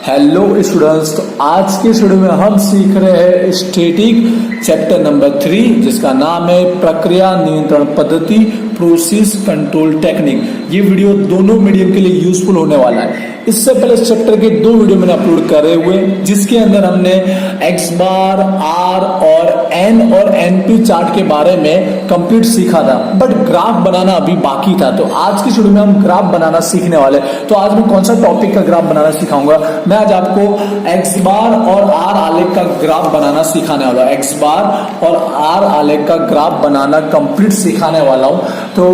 Hello students, तो आज के वीडियो में हम सीख रहे हैं स्टैटिक चैप्टर नंबर 3 जिसका नाम है प्रक्रिया नियंत्रण पद्धति, प्रोसेस कंट्रोल टेक्निक। ये वीडियो दोनों मीडियम के लिए यूजफुल होने वाला है। इससे पहले इस चैप्टर के 2 वीडियो मैंने अपलोड करे हुए जिसके अंदर हमने एक्स बार, आर और एन और एनपी चार्ट के बारे में कंप्लीट सीखा था, बट ग्राफ बनाना अभी बाकी था। तो आज की वीडियो में हम ग्राफ बनाना सीखने वाले। तो आज मैं कौन सा टॉपिक का ग्राफ बनाना सिखाऊंगा? मैं आज आपको एक्स बार और आर आलेख का ग्राफ बनाना सिखाने वाला हूं। एक्स बार और आर आलेख का ग्राफ बनाना कंप्लीट सिखाने वाला हूं। तो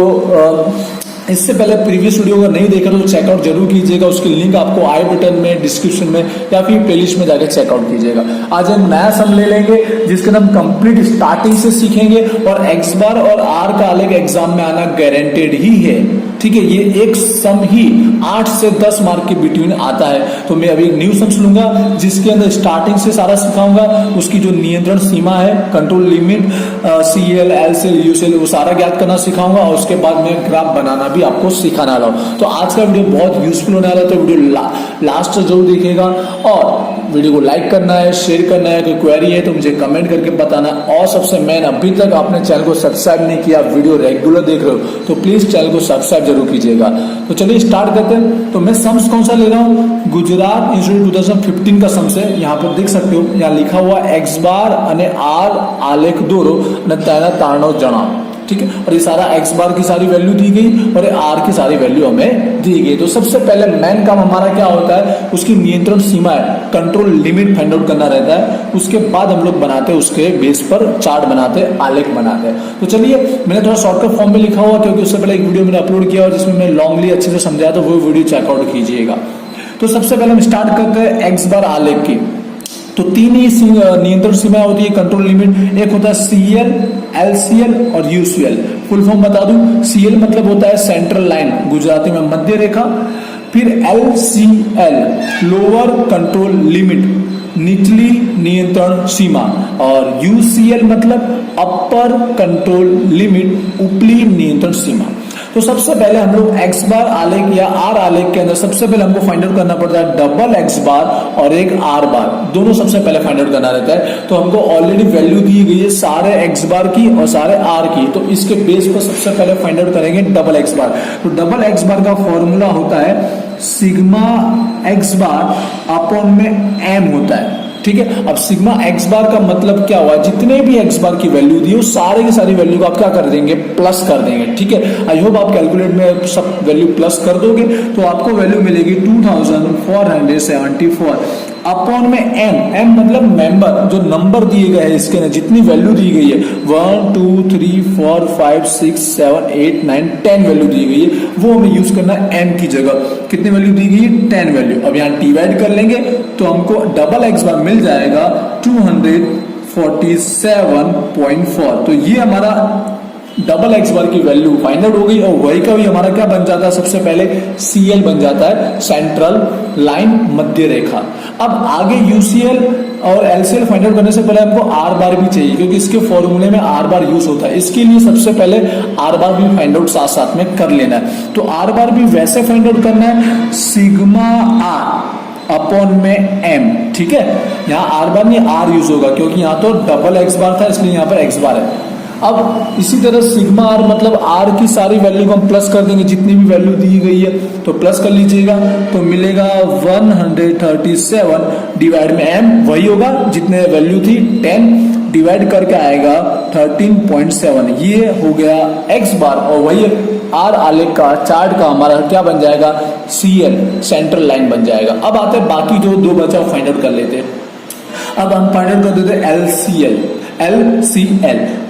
इससे पहले प्रीवियस वीडियो अगर नहीं देखा तो चेकआउट जरूर कीजिएगा। उसकी लिंक आपको आई बटन में, डिस्क्रिप्शन में या फिर प्लेलिस्ट में जाकर चेकआउट कीजिएगा। आज हम नया सम ले लेंगे जिसके हम कंप्लीट स्टार्टिंग से सीखेंगे और एक्स बार और आर का आलेख एग्जाम में आना गारंटेड ही है। ठीक है, ये एक सम ही 8 से 10 मार्क के बिटवीन आता है। तो मैं अभी न्यू सम्स लूंगा जिसके अंदर स्टार्टिंग से सारा सिखाऊंगा। उसकी जो नियंत्रण सीमा है, control limit, CL, LCL, UCL, वो सारा ज्ञात करना सिखाऊंगा और उसके बाद मैं ग्राफ बनाना भी आपको सिखाने वाला हूं। तो आज का वीडियो बहुत यूजफुल होने वाला है, तो वीडियो लास्ट जरूर देखिएगा और वीडियो को लाइक करना है, शेयर करना है। कोई क्वेरी है तो मुझे कमेंट करके बताना। और सबसे मेन, अभी तक आपने चैनल को सब्सक्राइब नहीं किया, वीडियो रेगुलर देख रहे हो तो प्लीज चैनल को सब्सक्राइब जरूर कीजिएगा। तो चलिए स्टार्ट करते हैं। तो मैं सम्स कौन सा ले रहा हूँ? गुजरात इंस्टीट्यूट 2015 का सम्स है। यहाँ पर देख सकते हो, यहाँ लिखा हुआ एक्स बार અને आर आलेख દોરો અને તેના તારણો જણાવો। ठीक है, और ये सारा एक्स बार की सारी वैल्यू दी गई और आर की सारी वैल्यू हमें दी गई। तो सबसे पहले मेन काम हमारा क्या होता है? उसकी नियंत्रण सीमा है, कंट्रोल लिमिट फाइंड आउट करना रहता है। उसके बाद हम लोग बनाते हैं, उसके बेस पर चार्ट बनाते हैं, आलेख बनाते हैं। तो चलिए, मैंने थोड़ा शॉर्टकट फॉर्म में लिखा हुआ क्योंकि उससे पहले एक वीडियो मैंने अपलोड किया और जिसमें मैं लॉन्गली अच्छे से समझाया, तो वो वीडियो चेकआउट कीजिएगा। तो सबसे पहले हम स्टार्ट करते हैं एक्स बार आलेख की। तो 3 ही नियंत्रण सीमा होती है, कंट्रोल लिमिट। एक होता है CL, LCL और UCL। फुल फॉर्म बता दूं, CL मतलब होता है सेंट्रल लाइन, गुजराती में मध्य रेखा। फिर LCL लोअर कंट्रोल लिमिट, निचली नियंत्रण सीमा। और UCL मतलब अपर कंट्रोल लिमिट, ऊपरी नियंत्रण सीमा। तो सबसे पहले हम लोग एक्स बार आलेख या आर आलेख के अंदर सबसे पहले हमको फाइंड आउट करना पड़ता है डबल एक्स बार और एक आर बार, दोनों सबसे पहले फाइंड आउट करना रहता है। तो हमको ऑलरेडी वैल्यू दी गई है सारे एक्स बार की और सारे आर की। तो इसके बेस पर सबसे पहले फाइंड आउट करेंगे डबल एक्स बार। तो डबल एक्स बार का फॉर्मूला होता है सिग्मा एक्स बार अपॉन में एम होता है। ठीक है, अब सिग्मा एक्स बार का मतलब क्या हुआ? जितने भी एक्स बार की वैल्यू दी हो सारे की सारी वैल्यू को आप क्या कर देंगे? प्लस कर देंगे। ठीक है, आई होप आप कैलकुलेट में सब वैल्यू प्लस कर दोगे तो आपको वैल्यू मिलेगी 2474 अपॉन में एम मतलब मेंबर, जो नंबर दिए गए हैं इसके अंदर जितनी वैल्यू दी गई है 1 2 3 4 5 6 7 8 9 10 वैल्यू दी गई है, वो हमें यूज करना है एम की जगह। कितनी वैल्यू दी गई है? 10 वैल्यू। अब यहाँ डिवाइड कर लेंगे तो हमको डबल एक्स बार मिल जाएगा 247.4। तो ये हमारा डबल एक्स बार की वैल्यू फाइंड आउट हो गई और वही का भी हमारा क्या बन जाता है? सबसे पहले CL बन जाता है, सेंट्रल लाइन, मध्य रेखा। अब आगे UCL और LCL फाइंड आउट करने से पहले हमको आर बार भी चाहिए क्योंकि इसके फॉर्मूले में आर बार यूज होता है। इसके लिए सबसे पहले आर बार भी फाइंड आउट साथ साथ में कर लेना है। तो आर बार भी वैसे फाइंड आउट करना है सिग्मा आर अपॉन में एम। ठीक है, यहाँ आर बार नहीं आर यूज होगा क्योंकि यहाँ तो डबल एक्स बार था इसलिए यहाँ पर एक्स बार है। अब इसी तरह सिग्मा आर मतलब आर की सारी वैल्यू को हम प्लस कर देंगे, जितनी भी वैल्यू दी गई है तो प्लस कर लीजिएगा। तो मिलेगा 137 डिवाइड में एम, वही होगा जितने वैल्यू थी 10 डिवाइड करके आएगा 13.7। ये हो गया एक्स बार और वही आर आलेख का चार्ट का हमारा क्या बन जाएगा? CL सेंट्रल लाइन बन जाएगा। अब आते हैं बाकी जो 2 बचा फाइंड आउट कर लेते हैं। अब हम फाइंड आउट कर देते हैं LCL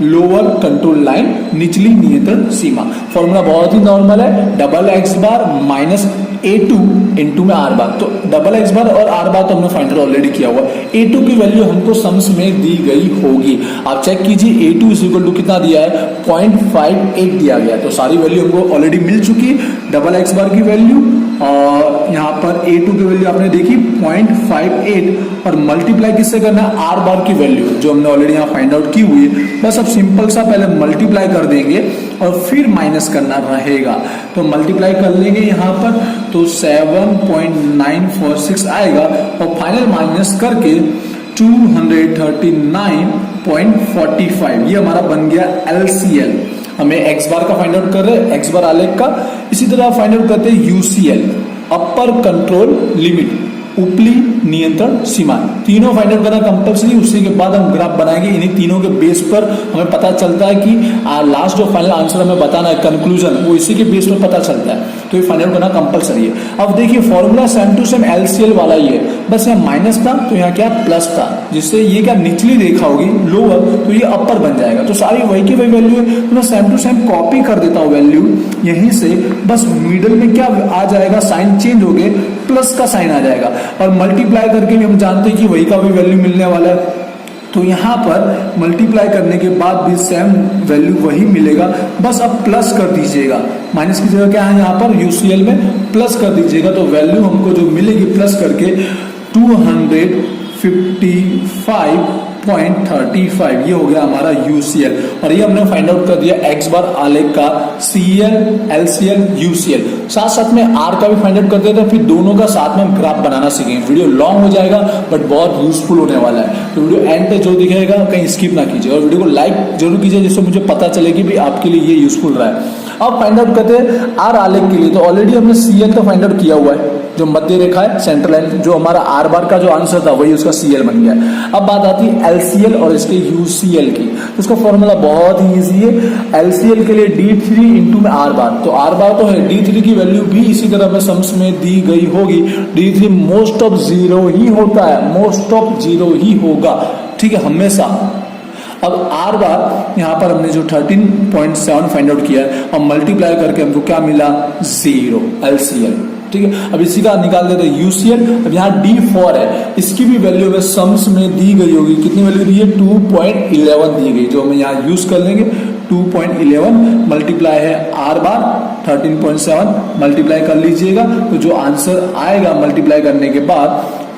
लोअर कंट्रोल लाइन, निचली नियंत्रण सीमा। फॉर्मूला बहुत ही नॉर्मल है, डबल एक्स बार माइनस A2 इंटू में आर बार। तो डबल एक्स बार और आर बार तो हमने फाइंड आउट ऑलरेडी किया हुआ। A2 की वैल्यू हमको सम्स में दी गई होगी, आप चेक कीजिए। A2 इज इक्वल टू कितना दिया है? 0.58 दिया गया। तो सारी वैल्यू हमको ऑलरेडी मिल चुकी है। डबल एक्स बार की वैल्यू और यहाँ पर A2 की वैल्यू आपने देखी 0.58 और मल्टीप्लाई किससे करना है, आर बार की वैल्यू जो हमने ऑलरेडी यहाँ फाइंड आउट की हुई है। बस अब सिंपल सा पहले मल्टीप्लाई कर देंगे और फिर माइनस करना रहेगा। तो मल्टीप्लाई कर लेंगे यहाँ पर तो 7.946 आएगा और फाइनल माइनस करके 239.45 ये हमारा बन गया LCL। हमें एक्स बार का फाइंड आउट कर रहे हैं, एक्स बार आलेख का। इसी तरह फाइंड आउट करते हैं UCL, अपर कंट्रोल लिमिट, उपली नियंत्रण सीमा। तीनों फाइंड आउट करना कंपल्सरी, उसी के बाद हम ग्राफ बनाएंगे। इन्हीं तीनों के बेस पर हमें पता चलता है कि लास्ट जो फाइनल आंसर हमें बताना है, कंक्लूजन, वो इसी के बेस पर पता चलता है। तो ये फाइंड आउट करना कंपल्सरी है। अब देखिए formula same to same LCL वाला ही है, बस यहाँ माइनस था तो यहाँ क्या प्लस था, जिससे ये क्या निचली रेखा होगी लोअर तो ये अपर बन जाएगा। तो सारी वही की वही वैल्यू है, तो मैं सेम टू सेम कॉपी कर देता हूँ वैल्यू यहीं से, बस मिडल में क्या आ जाएगा, साइन चेंज हो गए, प्लस का साइन आ जाएगा। और मल्टीप्लाई करके भी हम जानते हैं कि वही का भी वैल्यू मिलने वाला है। तो यहाँ पर मल्टीप्लाई करने के बाद भी सेम वैल्यू वही मिलेगा, बस अब प्लस कर दीजिएगा। माइनस की जगह क्या है यहाँ पर UCL में प्लस कर दीजिएगा, तो वैल्यू हमको जो मिलेगी प्लस करके 255.35 ये हो गया हमारा UCL। और ये हमने फाइंड आउट कर दिया एक्स बार आलेख का CL, LCL, UCL। साथ साथ में R का भी फाइंड आउट कर देते हैं, फिर दोनों का साथ में ग्राफ बनाना सीखेंगे। वीडियो लॉन्ग हो जाएगा बट बहुत यूजफुल होने वाला है, तो वीडियो एंड पे जो दिखेगा कहीं स्किप ना कीजिए और वीडियो को लाइक जरूर कीजिए, जिससे मुझे पता चले कि भी आपके लिए ये यूजफुल रहा है। अब फाइंड आउट करते हैं R आलेख के लिए। तो ऑलरेडी हमने CL का फाइंड आउट किया हुआ है, जो मध्य रेखा है, सेंट्रल लाइन, जो हमारा R बार का जो आंसर था वही उसका CL बन गया। अब बात आती है LCL और इसके UCL की। तो इसका फॉर्मूला बहुत ही इजी है। LCL के लिए D3 इंटू में R बार, तो R बार तो है, D3 की वैल्यू भी इसी तरह में सम्स में दी गई होगी। D3 मोस्ट ऑफ 0 ही होता है, मोस्ट ऑफ 0 ही होगा, ठीक है, हमेशा। अब R बार यहाँ पर हमने जो 13.7 फाइंड आउट किया है और मल्टीप्लाई करके हमको क्या मिला, 0 LCL, ठीक है। अब इसी का निकाल देते हैं UCL। अब यहाँ D4 है, इसकी भी वैल्यू में सम्स में दी गई होगी, कितनी वैल्यू दी है, 2.11 दी गई, जो हम यहाँ यूज कर लेंगे। 2.11 मल्टीप्लाई है R बार 13.7 मल्टीप्लाई कर लीजिएगा, तो जो आंसर आएगा मल्टीप्लाई करने के बाद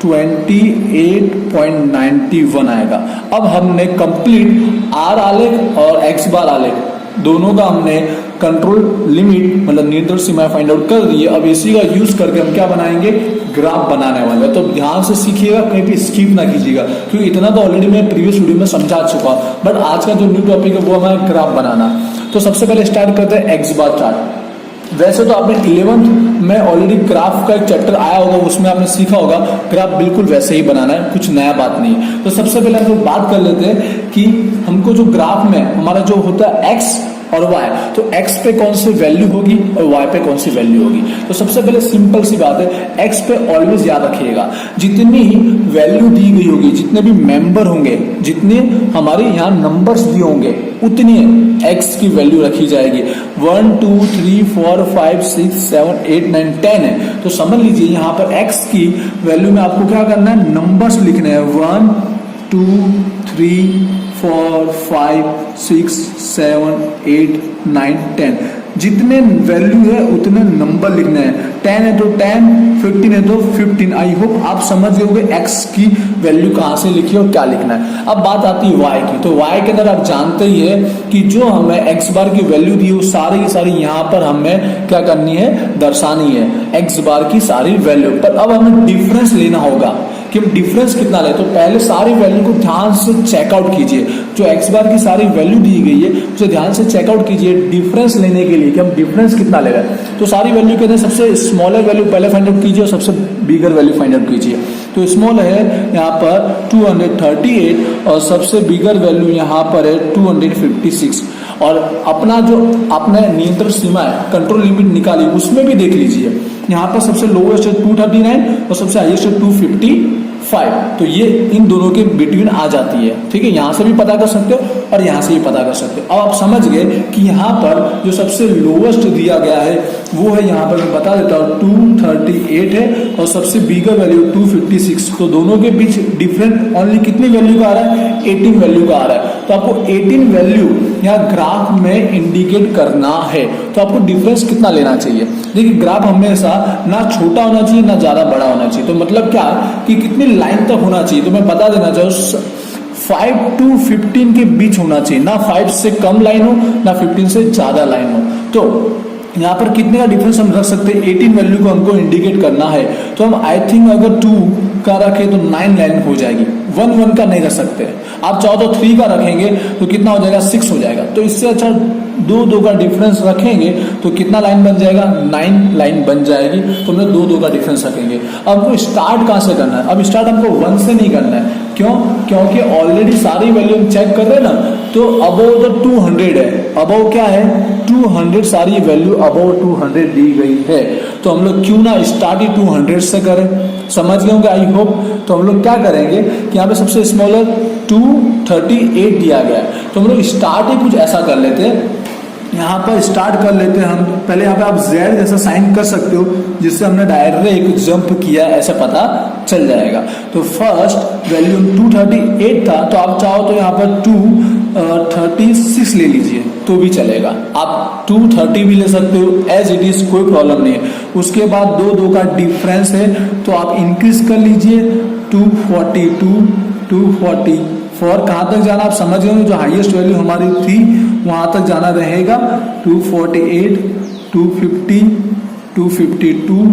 28.91 आएगा। अब हमने कंप्लीट R आलेख और X बार आलेख दोनों का हमने कंट्रोल लिमिट मतलब नियंत्रण सीमा फाइंड आउट कर दी है। अब इसी का यूज करके हम क्या बनाएंगे, ग्राफ बनाने वाले। तो ध्यान से सीखिएगा, कहीं भी स्किप ना कीजिएगा, क्योंकि इतना तो ऑलरेडी मैं प्रीवियस वीडियो में समझा चुका, बट आज का जो न्यू टॉपिक है वो हमारा ग्राफ बनाना। तो सबसे पहले स्टार्ट करते हैं एक्स बार चार्ट। वैसे तो आपने 11th में ऑलरेडी ग्राफ का एक चैप्टर आया होगा, उसमें आपने सीखा होगा ग्राफ बिल्कुल वैसे ही बनाना है, कुछ नया बात नहीं है। तो सबसे पहले हम लोग बात कर लेते हैं कि हमको जो ग्राफ में हमारा जो होता है एक्स और y, तो x पे कौन सी वैल्यू होगी और y पे कौन सी वैल्यू होगी। तो सबसे पहले सिंपल सी बात है, x पे ऑलवेज याद रखिएगा जितनी वैल्यू दी गई होगी, जितने भी मेंबर होंगे, जितने हमारे यहाँ नंबर्स दिए होंगे, उतनी x की वैल्यू रखी जाएगी। 1 2 3 4 5 6 7 8 9 10 है, तो समझ लीजिए यहाँ पर x की वैल्यू में आपको क्या करना है, नंबर्स लिखने हैं। 1 2 3 4 5 6 7 8 9 10, जितने वैल्यू है उतने नंबर लिखने हैं। 10 है तो 10, 15 है तो 15। आई होप आप समझ गए होंगे x की वैल्यू कहाँ से लिखी और क्या लिखना है। अब बात आती है y की। तो y के अंदर आप जानते ही है कि जो हमें x बार की वैल्यू दी है वो सारी की सारी यहाँ पर हमें क्या करनी है, दर्शानी है x बार की सारी वैल्यू। पर अब हमें डिफरेंस लेना होगा कि हम डिफरेंस कितना ले। तो पहले सारी वैल्यू को ध्यान से चेकआउट कीजिए, जो एक्स बार की सारी वैल्यू दी गई है उसे ध्यान से चेकआउट कीजिए डिफरेंस लेने के लिए कि हम डिफरेंस कितना ले रहे हैं। तो सारी वैल्यू के अंदर सबसे स्मॉलर वैल्यू पहले फाइंड आउट कीजिए और सबसे बिगर वैल्यू फाइंड आउट कीजिए। तो स्मॉल है यहाँ पर 238 और सबसे बिगर वैल्यू यहाँ पर है 256। और अपना जो आपने नियंत्रण सीमा है, कंट्रोल लिमिट निकाली, उसमें भी देख लीजिए यहाँ पर सबसे लोवेस्ट है 239 और सबसे हाईएस्ट है 255। तो ये इन दोनों के बिटवीन आ जाती है, ठीक है। यहाँ से भी पता कर सकते हो और यहाँ से भी पता कर सकते हो। अब आप समझ गए कि यहाँ पर जो सबसे लोवेस्ट दिया गया है वो है, यहाँ पर मैं बता देता हूँ 238 है और सबसे बिगर वैल्यू 256। तो दोनों के बीच डिफरेंट ओनली कितनी वैल्यू का आ रहा है, 18 वैल्यू का आ रहा है। तो आपको 18 वैल्यू यहाँ ग्राफ में इंडिकेट करना है। तो आपको डिफरेंस कितना लेना चाहिए? देखिए ग्राफ हमेशा ना छोटा होना चाहिए ना ज्यादा बड़ा होना चाहिए। तो मतलब क्या कि कितनी लाइन तक होना चाहिए, तो मैं बता देना चाहूँ 5 to 15 के बीच होना चाहिए, ना 5 से कम लाइन हो ना 15 से ज्यादा लाइन हो। तो यहाँ पर कितने का डिफरेंस हम रख सकते हैं? 18 वैल्यू को हमको इंडिकेट करना है, तो हम आई थिंक अगर 2 का रखें तो 9 लाइन हो जाएगी। 1 का नहीं रख सकते, आप चाहो तो 3 का रखेंगे तो कितना हो जाएगा? 6 हो जाएगा। तो इससे अच्छा 2 का डिफरेंस रखेंगे तो कितना लाइन बन जाएगा? 9 लाइन बन जाएगी। तो हम लोग 2 का डिफरेंस रखेंगे। अब हमको स्टार्ट कहाँ से करना है? अब स्टार्ट हमको 1 से नहीं करना है। क्यों? क्योंकि ऑलरेडी सारी वैल्यू हम चेक कर रहे हैं ना, तो अबव तो 200 है। अबव क्या है? 200, सारी वैल्यू अबव 200 दी गई है। तो हम लोग क्यों ना स्टार्ट ही 200 से करें? समझ गए होंगे आई होप। तो हम लोग क्या करेंगे कि यहाँ पे सबसे स्मॉलर 238 दिया गया है, तो हम लोग स्टार्ट ही कुछ ऐसा कर लेते हैं। यहाँ पर स्टार्ट कर लेते हैं हम। पहले यहाँ पे आप Z जैसा साइन कर सकते हो, जिससे हमने डायरेक्ट जंप किया ऐसा पता चल जाएगा। तो फर्स्ट वैल्यू 238 था, तो आप चाहो तो यहाँ पर 236 ले लीजिए तो भी चलेगा। आप 230 भी ले सकते हो, एज इट इज, कोई प्रॉब्लम नहीं है। उसके बाद 2 का डिफरेंस है, तो आप इंक्रीज कर लीजिए 242, 244। कहाँ तक जाना आप समझ गए? जो हाईएस्ट वैल्यू हमारी थी वहां तक जाना रहेगा। 248, 250, 252,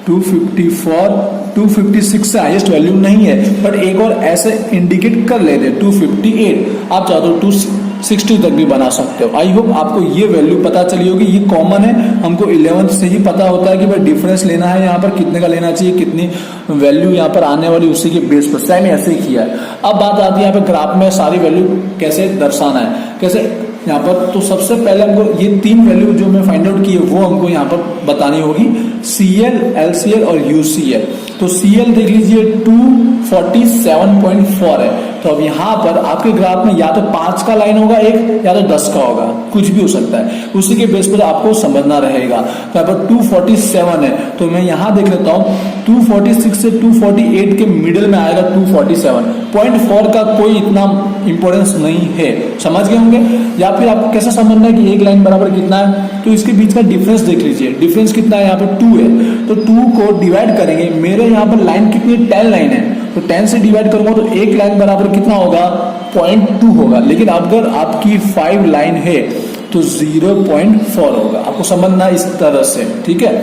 254, 256 से हाईएस्ट वैल्यू नहीं है, बट एक और ऐसे इंडिकेट कर लेते 258। आप चाहो तो 260 तक भी बना सकते हो। आई होप आपको ये वैल्यू पता चली होगी। ये कॉमन है, हमको 11th से ही पता होता है कि भाई डिफरेंस लेना है, यहाँ पर कितने का लेना चाहिए, कितनी वैल्यू यहाँ पर आने वाली, उसी के बेस पर सेम ऐसे ही किया है। अब बात आती है यहाँ पे ग्राफ में सारी वैल्यू कैसे दर्शाना है, कैसे यहाँ पर। तो सबसे पहले हमको ये 3 वैल्यू जो मैं फाइंड आउट की है वो हमको यहाँ पर बतानी होगी, CL, LCL और UCL। तो CL देख लीजिए 247.4 है। तो अब यहाँ पर आपके ग्राफ में या तो 5 का लाइन होगा एक, या तो 10 का होगा, कुछ भी हो सकता है। उसी के बेस पर आपको समझना रहेगा। तो यहाँ पर 247 है, तो मैं यहाँ देख लेता हूँ 246 से 248 के मिडिल में आएगा 247। 0.4 का कोई इतना इंपॉर्टेंस नहीं है, समझ गए होंगे। या फिर आपको कैसे समझना है कि एक लाइन बराबर कितना है? तो इसके बीच का डिफरेंस देख लीजिए। डिफरेंस कितना है? यहाँ पर 2 है, तो 2 को डिवाइड करेंगे। मेरे यहाँ पर लाइन कितनी है? 10 लाइन है, तो 10 से डिवाइड करूंगा तो एक लाइन बराबर कितना होगा? 0.2 होगा। लेकिन अगर आपकी 5 लाइन है तो 0.4 होगा। आपको समझना इस तरह से, ठीक है।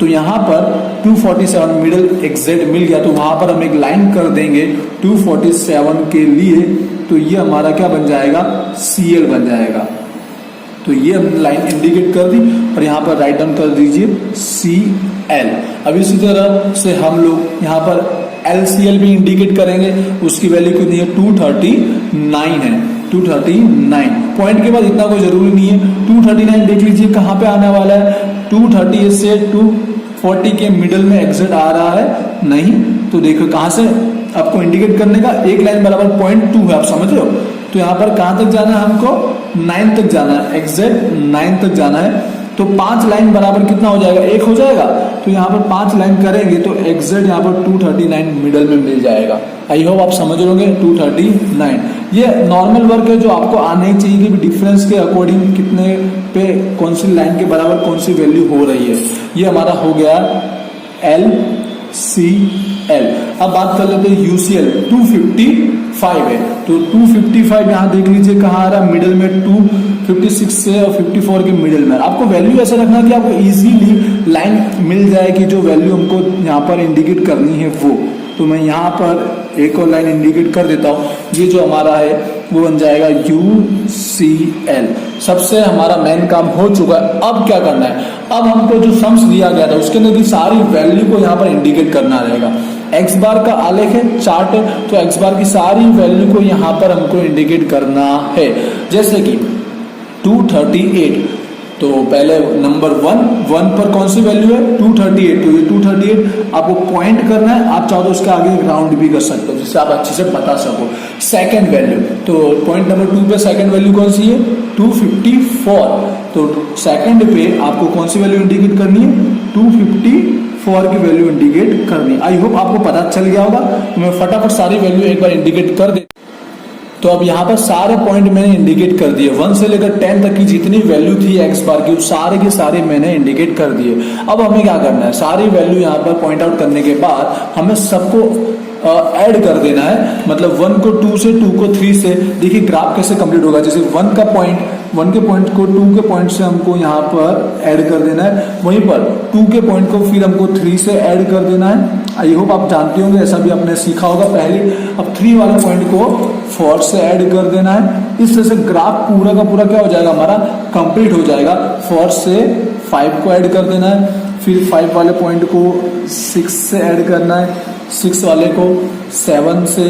तो यहाँ पर 247 मिडिल एग्जैक्ट मिल गया, तो वहां पर हम एक लाइन कर देंगे 247 के लिए। तो ये हमारा क्या बन जाएगा? CL बन जाएगा। तो ये हमने लाइन इंडिकेट कर दी और यहाँ पर राइट डाउन कर दीजिए CL। अब इसी तरह से हम लोग यहाँ पर LCL भी इंडिकेट करेंगे। उसकी वैल्यू कितनी है? 239 है, 239। पॉइंट के बाद इतना कोई जरूरी नहीं है। 239 देख लीजिए कहाँ पे आने वाला है। 230 से 240 के मिडल में एग्जिट आ रहा है नहीं, तो देखो कहाँ से आपको इंडिकेट करने का। एक लाइन बराबर 0.2 है, आप समझ रहे हो। तो यहाँ पर कहाँ तक जाना है? हमको 9 तक जाना है, एग्जैक्ट 9 तक जाना है। तो 5 लाइन बराबर कितना हो जाएगा? 1 हो जाएगा। तो यहाँ पर 5 लाइन करेंगे तो एग्जैक्ट यहाँ पर 239 मिडल में मिल जाएगा। आई होप आप समझ लोगे 239। ये नॉर्मल वर्क है जो आपको आने ही चाहिए कि डिफरेंस के अकॉर्डिंग कितने पे कौन सी लाइन के बराबर कौन सी वैल्यू हो रही है। ये हमारा हो गया LCL। अब बात कर लेते हैं UCL। 255 है, तो 255 यहाँ देख लीजिए कहाँ आ रहा है? मिडिल में 256 से और 54 के मिडिल में। आपको वैल्यू ऐसा रखना कि आपको इजीली लाइन मिल जाए कि जो वैल्यू हमको यहाँ पर इंडिकेट करनी है वो। तो मैं यहाँ पर एक और लाइन इंडिकेट कर देता हूँ। ये जो हमारा है वो बन जाएगा UCL। सबसे हमारा मेन काम हो चुका है। अब क्या करना है? अब हमको जो सम्स दिया गया था उसके अंदर की सारी वैल्यू को यहाँ पर इंडिकेट करना रहेगा। एक्स बार का आलेख है, चार्ट है, तो एक्स बार की सारी वैल्यू को यहाँ पर हमको इंडिकेट करना है। जैसे कि 238, तो पहले नंबर 1 पर कौन सी वैल्यू है? 238। तो ये 238 आपको पॉइंट करना है। आप चाहो तो उसके आगे राउंड भी कर सकते हो जिससे आप अच्छे से बता सको। सेकंड वैल्यू, तो पॉइंट नंबर 2 पे सेकंड वैल्यू कौन सी है? 254। तो सेकंड पे आपको कौन सी वैल्यू इंडिकेट करनी है? 254 की वैल्यू इंडिकेट करनी है। आई होप आपको पता चल गया होगा। तो मैं फटाफट सारी वैल्यू एक बार इंडिकेट कर दे। तो अब यहाँ पर सारे पॉइंट मैंने इंडिकेट कर दिए, 1 से लेकर 10 तक की जितनी वैल्यू थी एक्स बार की, सारे के सारे मैंने इंडिकेट कर दिए। अब हमें क्या करना है, सारी वैल्यू यहाँ पर पॉइंट आउट करने के बाद हमें सबको ऐड कर देना है, मतलब 1 को 2 से, 2 को 3 से। देखिए ग्राफ कैसे कंप्लीट होगा, जैसे 1 के पॉइंट को 2 के पॉइंट से हमको यहाँ पर ऐड कर देना है, वहीं पर 2 के पॉइंट को फिर हमको 3 से ऐड कर देना है। आई होप आप जानते होंगे, ऐसा भी आपने सीखा होगा पहले। अब 3 वाले पॉइंट को 4 से ऐड कर देना है। इस तरह से ग्राफ पूरा का पूरा क्या हो जाएगा, हमारा कंप्लीट हो जाएगा। 4 से 5 को ऐड कर देना है, फिर 5 वाले पॉइंट को 6 से ऐड करना है, 6 वाले को 7 से।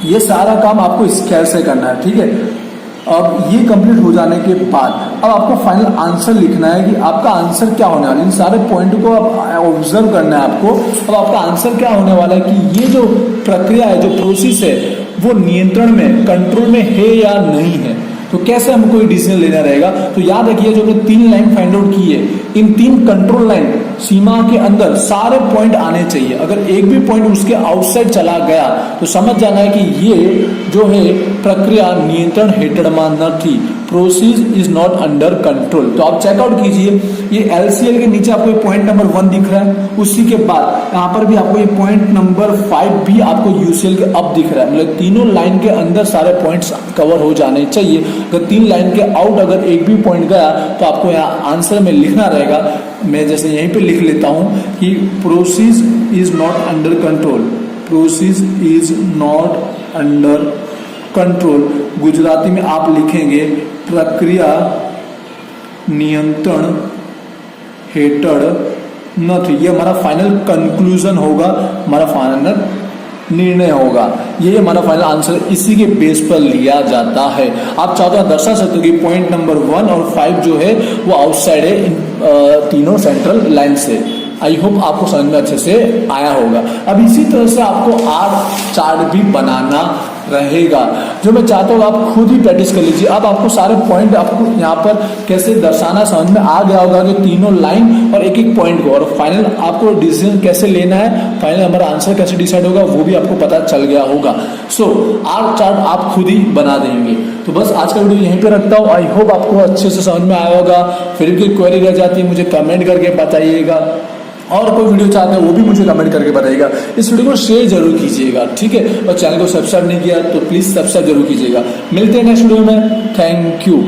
ये सारा काम आपको स्क्वायर से करना है, ठीक है। अब ये कंप्लीट हो जाने के बाद अब आपको फाइनल आंसर लिखना है कि आपका आंसर क्या होने वाला है। इन सारे पॉइंट को आप ऑब्जर्व करना है आपको। अब आपका आंसर क्या होने वाला है कि ये जो प्रक्रिया है, जो प्रोसेस है, वो नियंत्रण में, कंट्रोल में है या नहीं है। तो कैसे हमको ये डिसीजन लेना रहेगा, तो याद रखिए जो हमने 3 लाइन फाइंड आउट की है, इन 3 कंट्रोल लाइन सीमा के अंदर सारे पॉइंट आने चाहिए। अगर एक भी पॉइंट उसके आउटसाइड चला गया तो समझ जाना है कि ये जो है प्रक्रिया नियंत्रण हेठळમાં નથી, process is not under control. तो आप चेकआउट कीजिए, ये LCL के नीचे आपको पॉइंट नंबर 1 दिख रहा है, उसी के बाद यहाँ पर भी आपको ये पॉइंट नंबर 5 भी आपको UCL के अब दिख रहा है। मतलब तीनों लाइन के अंदर सारे पॉइंट्स कवर हो जाने चाहिए। अगर 3 लाइन के आउट अगर एक भी पॉइंट गया तो आपको यहाँ आंसर में लिखना रहेगा, मैं जैसे यहीं पे लिख लेता हूं कि process is not under control, process is not under control. Gujarati में आप लिखेंगे प्रक्रिया नियंत्रण हेठળ નથી। ये हमारा फाइनल कंक्लूजन होगा, हमारा फाइनल निर्णय होगा। ये हमारा फाइनल आंसर इसी के बेस पर लिया जाता है। आप चाहो तो दर्शा सकते हो कि पॉइंट नंबर 1 और 5 जो है वो आउटसाइड है इन तीनों सेंट्रल लाइन से। आई होप आपको समझ में अच्छे से आया होगा। अब इसी तरह से आपको आर चार्ट भी बनाना रहेगा, जो मैं चाहता हूँ आप खुद ही प्रैक्टिस कर लीजिए। अब आपको सारे पॉइंट आपको यहाँ पर कैसे दर्शाना समझ में आ गया होगा कि तीनों लाइन और एक एक पॉइंट को, और फाइनल आपको डिसीजन कैसे लेना है, फाइनल हमारा आंसर कैसे डिसाइड होगा वो भी आपको पता चल गया होगा। सो आर चार्ट आप खुद ही बना देंगे। तो बस आज का वीडियो यहीं पे रखता हूँ। आई होप आपको अच्छे से समझ में आया होगा। फिर भी क्वेरी रह जाती है मुझे कमेंट करके बताइएगा, और कोई वीडियो चाहते हैं वो भी मुझे कमेंट करके बताइएगा। इस वीडियो को शेयर जरूर कीजिएगा, ठीक है। और चैनल को सब्सक्राइब नहीं किया तो प्लीज सब्सक्राइब जरूर कीजिएगा। मिलते हैं नेक्स्ट वीडियो में। Thank you.